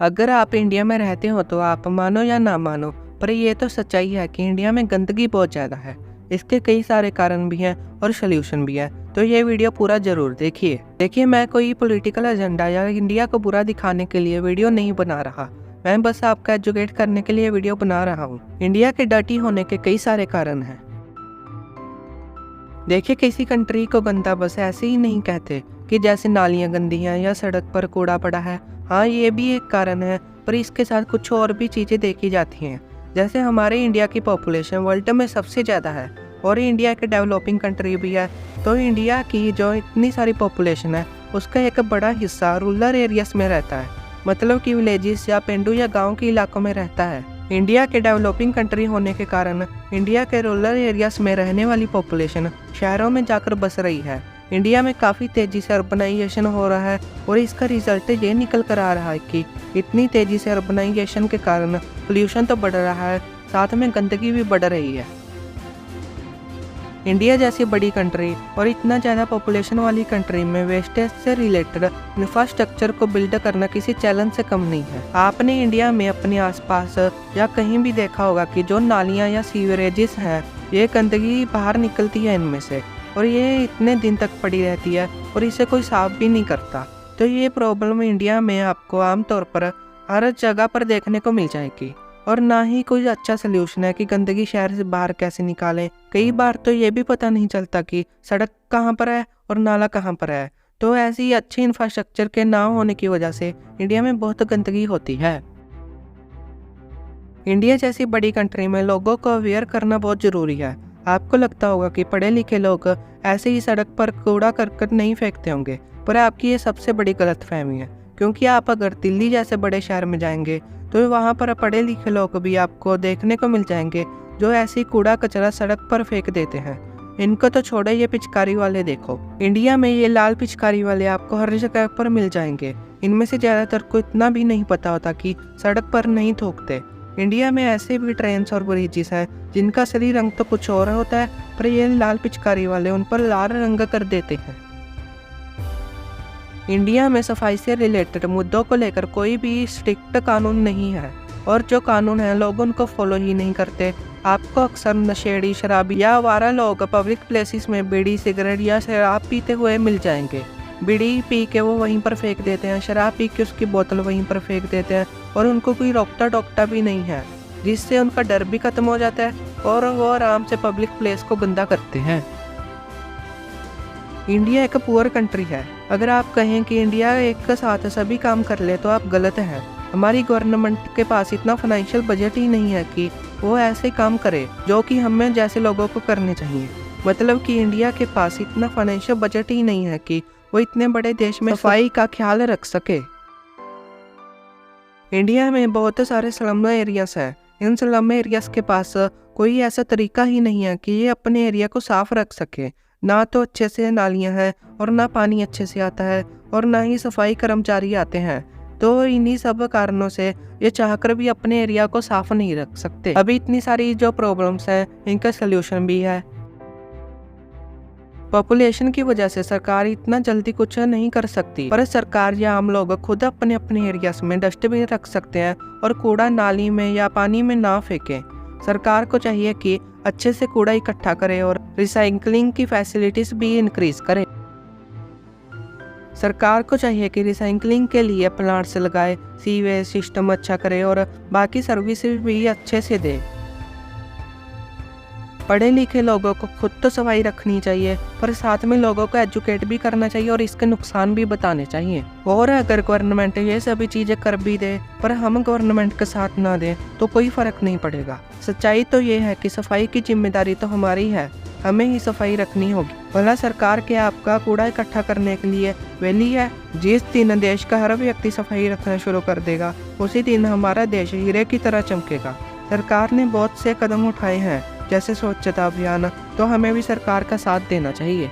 अगर आप इंडिया में रहते हो तो आप मानो या ना मानो, पर ये तो सच्चाई है कि इंडिया में गंदगी बहुत ज़्यादा है। इसके कई सारे कारण भी हैं और सल्यूशन भी है, तो ये वीडियो पूरा ज़रूर देखिए। मैं कोई पॉलिटिकल एजेंडा या इंडिया को बुरा दिखाने के लिए वीडियो नहीं बना रहा। मैं बस आपका एजुकेट करने के लिए वीडियो बना रहा हूँ। इंडिया के डर्टी होने के कई सारे कारण हैं। देखिए, किसी कंट्री को गंदा बस ऐसे ही नहीं कहते कि जैसे नालियाँ गंदी हैं या सड़क पर कूड़ा पड़ा है। हाँ, ये भी एक कारण है, पर इसके साथ कुछ और भी चीज़ें देखी जाती हैं। जैसे हमारे इंडिया की पॉपुलेशन वर्ल्ड में सबसे ज़्यादा है और इंडिया के डेवलपिंग कंट्री भी है, तो इंडिया की जो इतनी सारी पॉपुलेशन है उसका एक बड़ा हिस्सा रूरल एरियाज में रहता है, मतलब कि विलेजेस या पेंडू या गाँव के इलाकों में रहता है। इंडिया के डेवलपिंग कंट्री होने के कारण इंडिया के रूरल एरियाज में रहने वाली पॉपुलेशन शहरों में जाकर बस रही है। इंडिया में काफ़ी तेज़ी से अर्बनाइजेशन हो रहा है और इसका रिजल्ट ये निकल कर आ रहा है कि इतनी तेज़ी से अर्बनाइजेशन के कारण पोल्यूशन तो बढ़ रहा है, साथ में गंदगी भी बढ़ रही है। इंडिया जैसी बड़ी कंट्री और इतना ज़्यादा पॉपुलेशन वाली कंट्री में वेस्टेज से रिलेटेड इंफ्रास्ट्रक्चर को बिल्ड करना किसी चैलेंज से कम नहीं है। आपने इंडिया में अपने आसपास या कहीं भी देखा होगा कि जो नालियाँ या सीवरेजेस हैं, ये गंदगी बाहर निकलती है इनमें से, और ये इतने दिन तक पड़ी रहती है और इसे कोई साफ भी नहीं करता। तो ये प्रॉब्लम इंडिया में आपको आमतौर पर हर जगह पर देखने को मिल जाएगी, और ना ही कोई अच्छा सल्यूशन है कि गंदगी शहर से बाहर कैसे निकालें। कई बार तो ये भी पता नहीं चलता कि सड़क कहाँ पर है और नाला कहाँ पर है। तो ऐसी अच्छी इंफ्रास्ट्रक्चर के ना होने की वजह से इंडिया में बहुत गंदगी होती है। इंडिया जैसी बड़ी कंट्री में लोगों को अवेयर करना बहुत ज़रूरी है। आपको लगता होगा कि पढ़े लिखे लोग ऐसे ही सड़क पर कूड़ा करकट नहीं फेंकते होंगे, पर आपकी ये सबसे बड़ी गलतफहमी है, क्योंकि आप अगर दिल्ली जैसे बड़े शहर में जाएंगे तो वहाँ पर पढ़े लिखे लोग भी आपको देखने को मिल जाएंगे जो ऐसी कूड़ा कचरा सड़क पर फेंक देते हैं। इनको तो छोड़ो, ये पिचकारी वाले देखो। इंडिया में ये लाल पिचकारी वाले आपको हर जगह पर मिल जाएंगे। इनमें से ज़्यादातर को इतना भी नहीं पता होता कि सड़क पर नहीं थूकते। इंडिया में ऐसे भी ट्रेन्स और ब्रिजेस हैं जिनका असली रंग तो कुछ और होता है, पर ये लाल पिचकारी वाले उन पर लाल रंग कर देते हैं। इंडिया में सफाई से रिलेटेड मुद्दों को लेकर कोई भी स्ट्रिक्ट कानून नहीं है, और जो कानून है लोग उनको फॉलो ही नहीं करते। आपको अक्सर नशेड़ी, शराबी या आवारा लोग पब्लिक प्लेसेस में बीड़ी, सिगरेट या शराब पीते हुए मिल जाएंगे। बीड़ी पी के वो वहीं पर फेंक देते हैं, शराब पी के उसकी बोतल वहीं पर फेंक देते हैं, और उनको कोई रोकता टोकता भी नहीं है, जिससे उनका डर भी खत्म हो जाता है और वो आराम से पब्लिक प्लेस को गंदा करते हैं। इंडिया एक पुअर कंट्री है। अगर आप कहें कि इंडिया एक साथ सभी काम कर ले तो आप गलत हैं। हमारी गवर्नमेंट के पास इतना फाइनेंशियल बजट ही नहीं है कि वो ऐसे काम करे जो कि हमें जैसे लोगों को करने चाहिए। मतलब कि इंडिया के पास इतना फाइनेंशियल बजट ही नहीं है कि वो इतने बड़े देश में सफाई का ख्याल रख सके। इंडिया में बहुत सारे स्लम एरियाज हैं। इन स्लम एरियाज के पास कोई ऐसा तरीका ही नहीं है कि ये अपने एरिया को साफ रख सके। ना तो अच्छे से नालियाँ हैं और ना पानी अच्छे से आता है, और ना ही सफाई कर्मचारी आते हैं। तो इन्हीं सब कारणों से ये चाहकर भी अपने एरिया को साफ नहीं रख सकते। अभी इतनी सारी जो प्रॉब्लम्स हैं इनका सल्यूशन भी है। पॉपुलेशन की वजह से सरकार इतना जल्दी कुछ नहीं कर सकती, पर सरकार या आम लोग खुद अपने अपने एरियाज में डस्टबिन रख सकते हैं और कूड़ा नाली में या पानी में ना फेंकें। सरकार को चाहिए कि अच्छे से कूड़ा इकट्ठा करे और रिसाइकलिंग की फैसिलिटीज भी इंक्रीज करे। सरकार को चाहिए कि रिसाइकलिंग के लिए प्लांट्स लगाए, सीवेज सिस्टम अच्छा करे और बाकी सर्विसेज भी अच्छे से दे। पढ़े लिखे लोगों को खुद तो सफाई रखनी चाहिए, पर साथ में लोगों को एजुकेट भी करना चाहिए और इसके नुकसान भी बताने चाहिए। और अगर गवर्नमेंट ये सभी चीज़ें कर भी दे पर हम गवर्नमेंट के साथ ना दें तो कोई फ़र्क नहीं पड़ेगा। सच्चाई तो ये है कि सफाई की जिम्मेदारी तो हमारी है, हमें ही सफाई रखनी होगी। भला सरकार के आपका कूड़ा इकट्ठा करने के लिए वेली है? जिस दिन देश का हर व्यक्ति सफाई रखना शुरू कर देगा, उसी दिन हमारा देश हीरे की तरह चमकेगा। सरकार ने बहुत से कदम उठाए हैं जैसे स्वच्छता अभियान, तो हमें भी सरकार का साथ देना चाहिए।